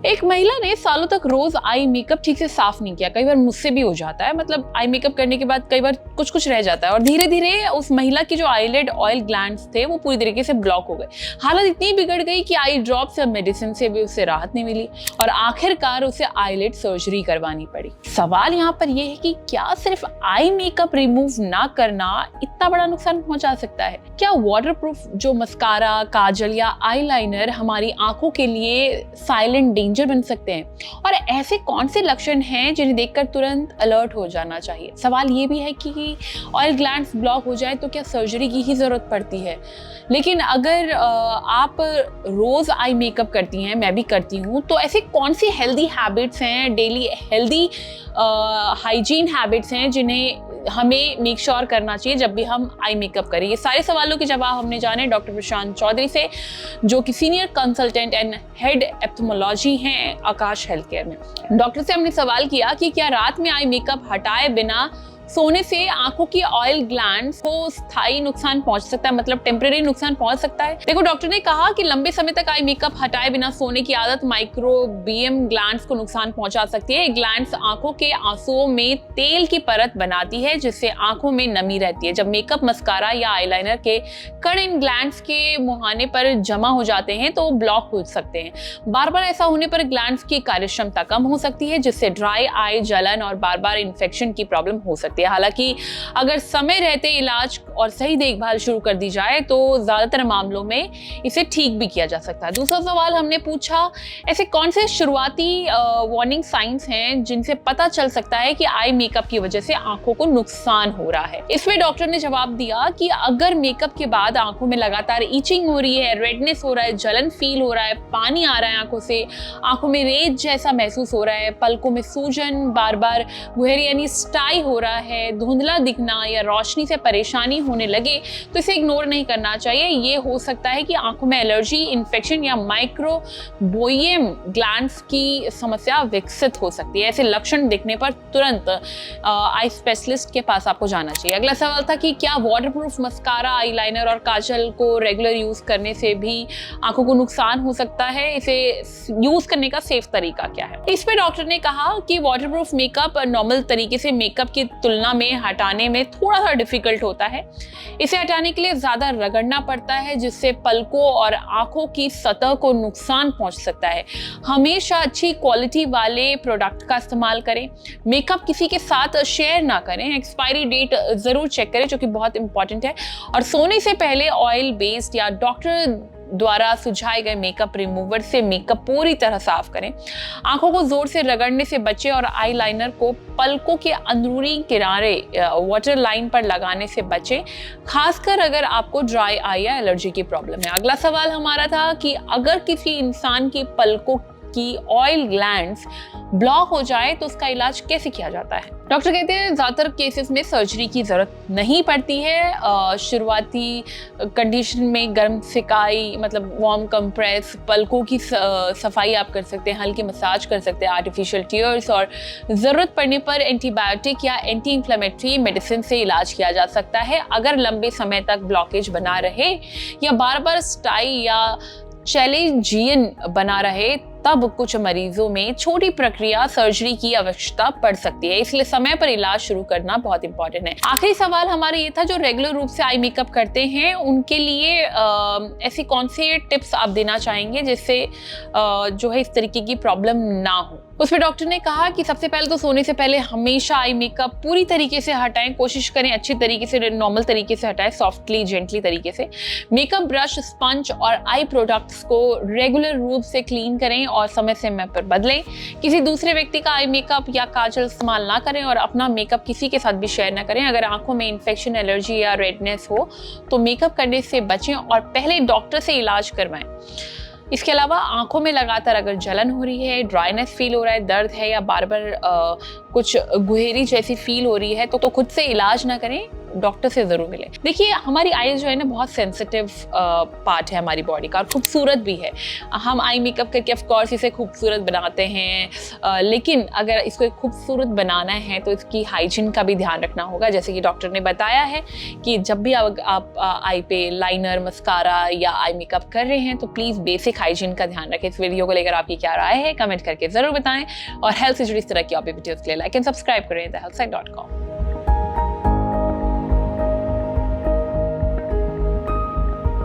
एक महिला ने सालों तक रोज आई मेकअप ठीक से साफ नहीं किया। कई बार मुझसे भी हो जाता है, मतलब आई मेकअप करने के बाद कई बार कुछ कुछ रह जाता है और धीरे धीरे उस महिला की जो आईलिड ऑयल ग्लैंड्स थे वो पूरी तरीके से ब्लॉक हो गए। हालत इतनी बिगड़ गई कि आई ड्रॉप्स या मेडिसिन से भी उससे राहत नहीं मिली और आखिरकार उसे आईलिड सर्जरी करवानी पड़ी। सवाल यहाँ पर यह है कि क्या सिर्फ आई मेकअप रिमूव ना करना इतना बड़ा नुकसान पहुंचा सकता है? क्या वाटरप्रूफ जो मस्कारा, काजल या आईलाइनर हमारी आंखों के लिए साइलेंट डेंजर बन सकते हैं? और ऐसे कौन से लक्षण हैं जिन्हें देखकर तुरंत अलर्ट हो जाना चाहिए? सवाल ये भी है कि ऑयल ग्लैंड्स ब्लॉक हो जाए तो क्या सर्जरी की ही जरूरत पड़ती है? लेकिन अगर आप रोज आई मेकअप करती हैं, मैं भी करती हूँ, तो ऐसे कौन सी हेल्दी हैबिट्स हैं, डेली हेल्दी हाइजीन हैबिट्स हैं जिन्हें हमें मेक श्योर करना चाहिए जब भी हम आई मेकअप करें? ये सारे सवालों के जवाब हमने जाने डॉक्टर प्रशांत चौधरी से, जो कि सीनियर कंसल्टेंट एंड हेड एप्थेमोलॉजी हैं आकाश हेल्थ केयर में। डॉक्टर से हमने सवाल किया कि क्या रात में आई मेकअप हटाए बिना सोने से आंखों की ऑयल ग्लैंड्स को स्थायी नुकसान पहुंच सकता है, मतलब टेम्परेरी नुकसान पहुंच सकता है? देखो, डॉक्टर ने कहा कि लंबे समय तक आई मेकअप हटाए बिना सोने की आदत माइक्रोबियम ग्लैंड्स को नुकसान पहुंचा सकती है। ग्लैंड्स आंखों के आंसुओं में तेल की परत बनाती है जिससे आंखों में नमी रहती है। जब मेकअप, मस्कारा या आईलाइनर के कण इन ग्लैंड्स के मुहाने पर जमा हो जाते हैं तो ब्लॉक हो सकते हैं। बार बार ऐसा होने पर ग्लैंड्स की कार्यक्षमता कम हो सकती है जिससे ड्राई आई, जलन और बार बार इन्फेक्शन की प्रॉब्लम हो सकती है। हालांकि अगर समय रहते इलाज और सही देखभाल शुरू कर दी जाए तो ज्यादातर मामलों में इसे ठीक भी किया जा सकता है। दूसरा सवाल हमने पूछा, ऐसे कौन से शुरुआती वार्निंग साइंस हैं जिनसे पता चल सकता है कि आई मेकअप की वजह से आंखों को नुकसान हो रहा है? इसमें डॉक्टर ने जवाब दिया कि अगर मेकअप के बाद आंखों में लगातार इचिंग हो रही है, रेडनेस हो रहा है, जलन फील हो रहा है, पानी आ रहा है आंखों से, आंखों में रेत जैसा महसूस हो रहा है, पलकों में सूजन, बार बार गुहरी यानी स्टाई हो रहा है, धुंधला दिखना या रोशनी से परेशानी होने लगे, तो इसे इग्नोर नहीं करना चाहिए। ये हो सकता है कि आंखों में एलर्जी, इन्फेक्शन या माइक्रोबियम ग्लैंड्स की समस्या विकसित हो सकती है। ऐसे लक्षण दिखने पर तुरंत आई स्पेशलिस्ट के पास आपको जाना चाहिए। अगला सवाल था कि क्या वाटरप्रूफ मस्कारा, आईलाइनर और काजल को रेगुलर यूज करने से भी आंखों को नुकसान हो सकता है? इसे यूज करने का सेफ तरीका क्या है? इस पे डॉक्टर ने कहा कि वाटरप्रूफ मेकअप नॉर्मल तरीके से मेकअप की तुलना में हटाने में थोड़ा सा डिफिकल्ट होता है। इसे हटाने के लिए ज्यादा रगड़ना पड़ता है जिससे पलकों और आंखों की सतह को नुकसान पहुंच सकता है। हमेशा अच्छी क्वालिटी वाले प्रोडक्ट का इस्तेमाल करें। मेकअप किसी के साथ शेयर ना करें। एक्सपायरी डेट जरूर चेक करें, जो कि बहुत इंपॉर्टेंट है। और सोने से पहले ऑयल बेस्ड या डॉक्टर द्वारा सुझाए गए मेकअप रिमूवर से मेकअप पूरी तरह साफ करें। आंखों को जोर से रगड़ने से बचें और आईलाइनर को पलकों के अंदरूनी किनारे वाटर लाइन पर लगाने से बचें, खासकर अगर आपको ड्राई आई या एलर्जी की प्रॉब्लम है। अगला सवाल हमारा था कि अगर किसी इंसान की पलकों की ऑयल ग्लैंड्स ब्लॉक हो जाए तो उसका इलाज कैसे किया जाता है? डॉक्टर कहते हैं ज्यादातर केसेस में सर्जरी की जरूरत नहीं पड़ती है। शुरुआती कंडीशन में गर्म सिकाई, मतलब वार्म कंप्रेस, पलकों की सफाई आप कर सकते हैं, हल्की मसाज कर सकते हैं, आर्टिफिशियल टीयर्स, और जरूरत पड़ने पर एंटीबायोटिक या एंटी इंफ्लेमेटरी मेडिसिन से इलाज किया जा सकता है। अगर लंबे समय तक ब्लॉकेज बना रहे या बार बार स्टाई या चैलेंजियन बना रहे तब कुछ मरीजों में छोटी प्रक्रिया सर्जरी की आवश्यकता पड़ सकती है। इसलिए समय पर इलाज शुरू करना बहुत इंपॉर्टेंट है। आखिरी सवाल हमारा ये था, जो रेगुलर रूप से आई मेकअप करते हैं उनके लिए ऐसी कौन से टिप्स आप देना चाहेंगे जिससे जो है इस तरीके की प्रॉब्लम ना हो? उसमें डॉक्टर ने कहा कि सबसे पहले तो सोने से पहले हमेशा आई मेकअप पूरी तरीके से हटाएं। कोशिश करें अच्छी तरीके से, नॉर्मल तरीके से हटाएं, सॉफ्टली, जेंटली तरीके से। मेकअप ब्रश, स्पंज और आई प्रोडक्ट्स को रेगुलर रूप से क्लीन करें और समय समय पर बदलें। किसी दूसरे व्यक्ति का आई मेकअप या काजल इस्तेमाल ना करें और अपना मेकअप किसी के साथ भी शेयर ना करें। अगर आंखों में इन्फेक्शन, एलर्जी या रेडनेस हो तो मेकअप करने से बचें और पहले डॉक्टर से इलाज करवाएं। इसके अलावा आंखों में लगातार अगर जलन हो रही है, ड्राइनेस फील हो रहा है, दर्द है या बार बार कुछ गुहेरी जैसी फील हो रही है तो खुद से इलाज ना करें। डॉक्टर से ज़रूर मिले। देखिए हमारी आईज जो है ना बहुत सेंसिटिव पार्ट है हमारी बॉडी का और खूबसूरत भी है। हम आई मेकअप करके ऑफ कोर्स इसे खूबसूरत बनाते हैं, लेकिन अगर इसको खूबसूरत बनाना है तो इसकी हाइजीन का भी ध्यान रखना होगा। जैसे कि डॉक्टर ने बताया है कि जब भी आप आई पे लाइनर, मस्कारा या आई मेकअप कर रहे हैं तो प्लीज़ बेसिक हाइजीन का ध्यान रखें। इस वीडियो को लेकर आपकी क्या राय है कमेंट करके ज़रूर बताएं और हेल्थ से जुड़ी इस तरह की और भी वीडियोज़ के लिए लाइक एंड सब्सक्राइब करें thehealthsite.com।